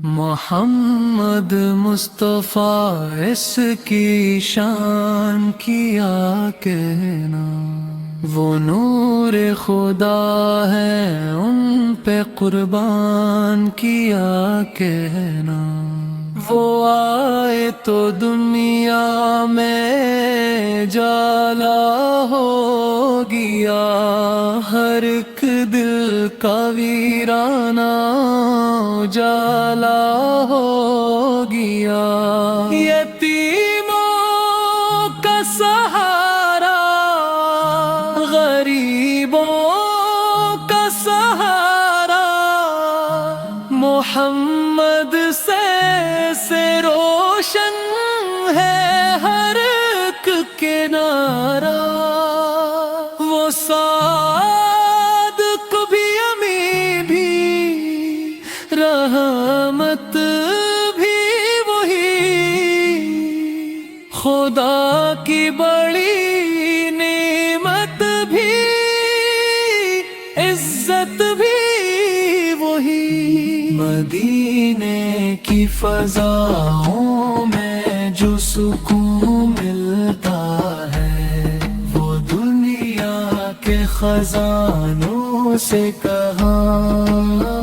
محمد مصطفیٰ اس کی شان کیا کہنا، وہ نور خدا ہے ان پہ قربان کیا کہنا، وہ آئے تو دنیا میں جالا ہو گیا، ہر ایک دل کا ویرانہ جالا ہو گیا، یتیموں کا سہارا غریبوں کا سہارا، محمد سے روشن ہے ہر ایک کنارہ، وہ صادق بھی امی بھی رحمت بھی وہی، خدا کی بڑی نعمت بھی عزت بھی وہی، مدینے کی فضاؤں میں جو سکون ملتا ہے، وہ دنیا کے خزانوں سے کہاں